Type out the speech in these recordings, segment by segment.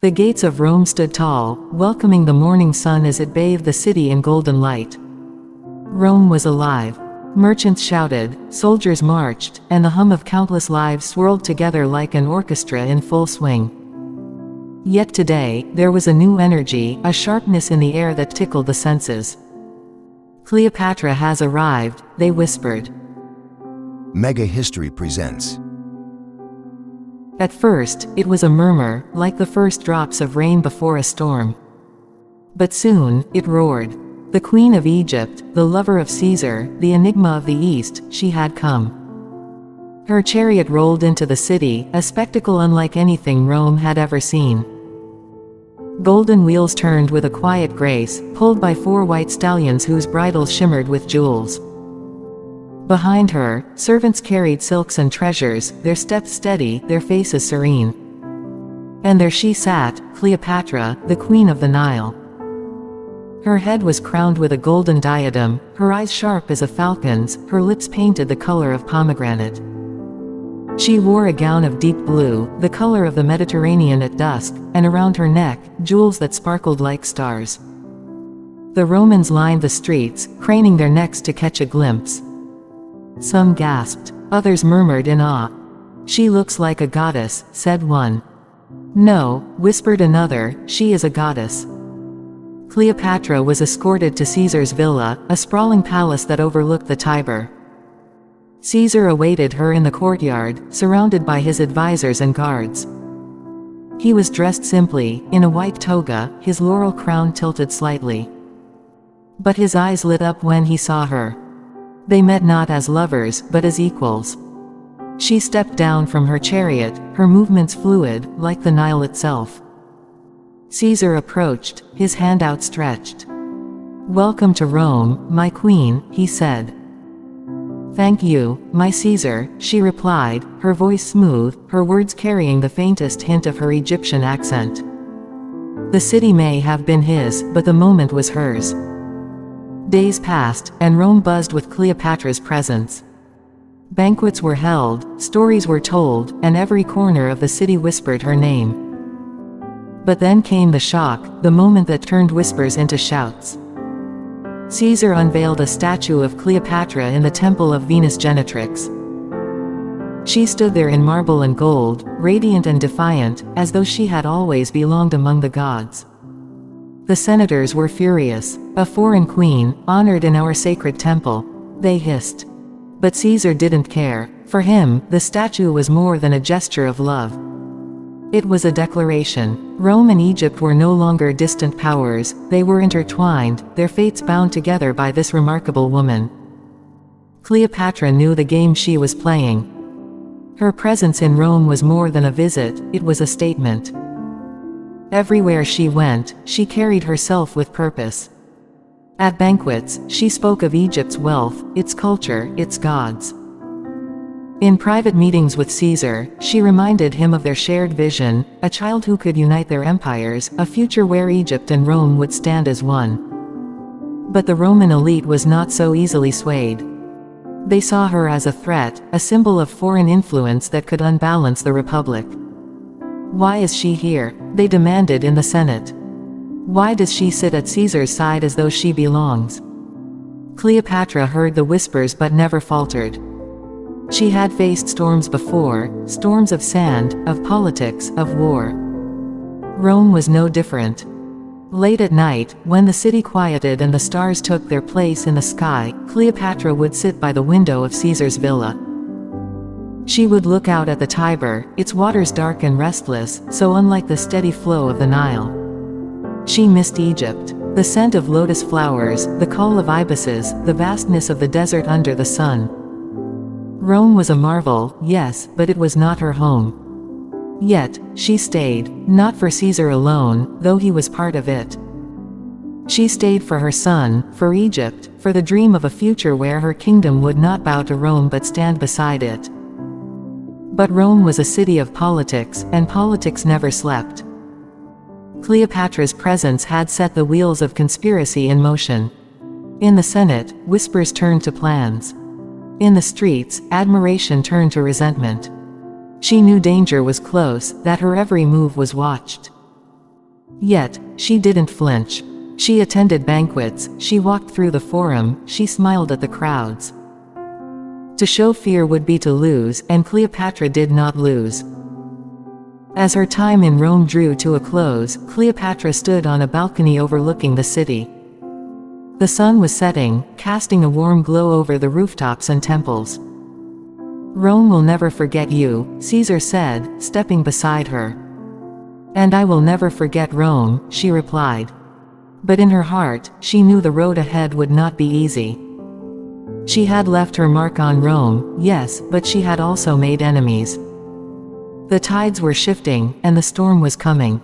The gates of Rome stood tall, welcoming the morning sun as it bathed the city in golden light. Rome was alive. Merchants shouted, soldiers marched, and the hum of countless lives swirled together like an orchestra in full swing. Yet today, there was a new energy, a sharpness in the air that tickled the senses. Cleopatra has arrived, they whispered. MegaHistory presents. At first, it was a murmur, like the first drops of rain before a storm. But soon, it roared. The Queen of Egypt, the lover of Caesar, the enigma of the East, she had come. Her chariot rolled into the city, a spectacle unlike anything Rome had ever seen. Golden wheels turned with a quiet grace, pulled by 4 white stallions whose bridles shimmered with jewels. Behind her, servants carried silks and treasures, their steps steady, their faces serene. And there she sat, Cleopatra, the Queen of the Nile. Her head was crowned with a golden diadem, her eyes sharp as a falcon's, her lips painted the color of pomegranate. She wore a gown of deep blue, the color of the Mediterranean at dusk, and around her neck, jewels that sparkled like stars. The Romans lined the streets, craning their necks to catch a glimpse. Some gasped, others murmured in awe. "She looks like a goddess," said one. "No," whispered another, "she is a goddess." Cleopatra was escorted to Caesar's villa, a sprawling palace that overlooked the Tiber. Caesar awaited her in the courtyard, surrounded by his advisors and guards. He was dressed simply, in a white toga, his laurel crown tilted slightly. But his eyes lit up when he saw her. They met not as lovers, but as equals. She stepped down from her chariot, her movements fluid, like the Nile itself. Caesar approached, his hand outstretched. "Welcome to Rome, my queen," he said. "Thank you, my Caesar," she replied, her voice smooth, her words carrying the faintest hint of her Egyptian accent. The city may have been his, but the moment was hers. Days passed, and Rome buzzed with Cleopatra's presence. Banquets were held, stories were told, and every corner of the city whispered her name. But then came the shock, the moment that turned whispers into shouts. Caesar unveiled a statue of Cleopatra in the temple of Venus Genetrix. She stood there in marble and gold, radiant and defiant, as though she had always belonged among the gods. The senators were furious. "A foreign queen, honored in our sacred temple," they hissed. But Caesar didn't care. For him, the statue was more than a gesture of love. It was a declaration. Rome and Egypt were no longer distant powers, they were intertwined, their fates bound together by this remarkable woman. Cleopatra knew the game she was playing. Her presence in Rome was more than a visit, it was a statement. Everywhere she went, she carried herself with purpose. At banquets, she spoke of Egypt's wealth, its culture, its gods. In private meetings with Caesar, she reminded him of their shared vision, a child who could unite their empires, a future where Egypt and Rome would stand as one. But the Roman elite was not so easily swayed. They saw her as a threat, a symbol of foreign influence that could unbalance the republic. "Why is she here?" they demanded in the Senate. "Why does she sit at Caesar's side as though she belongs?" Cleopatra heard the whispers but never faltered. She had faced storms before, storms of sand, of politics, of war. Rome was no different. Late at night, when the city quieted and the stars took their place in the sky, Cleopatra would sit by the window of Caesar's villa. She would look out at the Tiber, its waters dark and restless, so unlike the steady flow of the Nile. She missed Egypt. The scent of lotus flowers, the call of ibises, the vastness of the desert under the sun. Rome was a marvel, yes, but it was not her home. Yet, she stayed, not for Caesar alone, though he was part of it. She stayed for her son, for Egypt, for the dream of a future where her kingdom would not bow to Rome but stand beside it. But Rome was a city of politics, and politics never slept. Cleopatra's presence had set the wheels of conspiracy in motion. In the Senate, whispers turned to plans. In the streets, admiration turned to resentment. She knew danger was close, that her every move was watched. Yet, she didn't flinch. She attended banquets, she walked through the forum, she smiled at the crowds. To show fear would be to lose, and Cleopatra did not lose. As her time in Rome drew to a close, Cleopatra stood on a balcony overlooking the city. The sun was setting, casting a warm glow over the rooftops and temples. "Rome will never forget you," Caesar said, stepping beside her. "And I will never forget Rome," she replied. But in her heart, she knew the road ahead would not be easy. She had left her mark on Rome, yes, but she had also made enemies. The tides were shifting, and the storm was coming.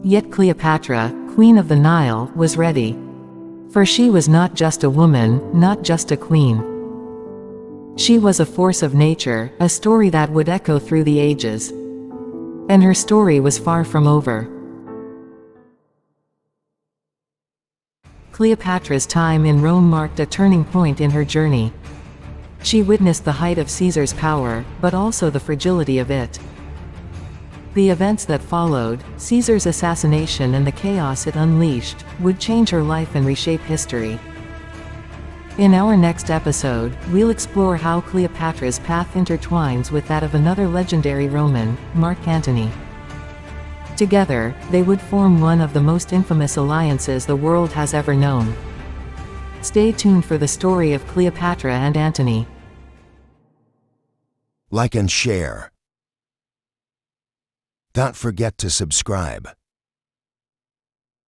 Yet Cleopatra, Queen of the Nile, was ready. For she was not just a woman, not just a queen. She was a force of nature, a story that would echo through the ages. And her story was far from over. Cleopatra's time in Rome marked a turning point in her journey. She witnessed the height of Caesar's power, but also the fragility of it. The events that followed, Caesar's assassination and the chaos it unleashed, would change her life and reshape history. In our next episode, we'll explore how Cleopatra's path intertwines with that of another legendary Roman, Mark Antony. Together, they would form one of the most infamous alliances the world has ever known. Stay tuned for the story of Cleopatra and Antony. Like and share. Don't forget to subscribe.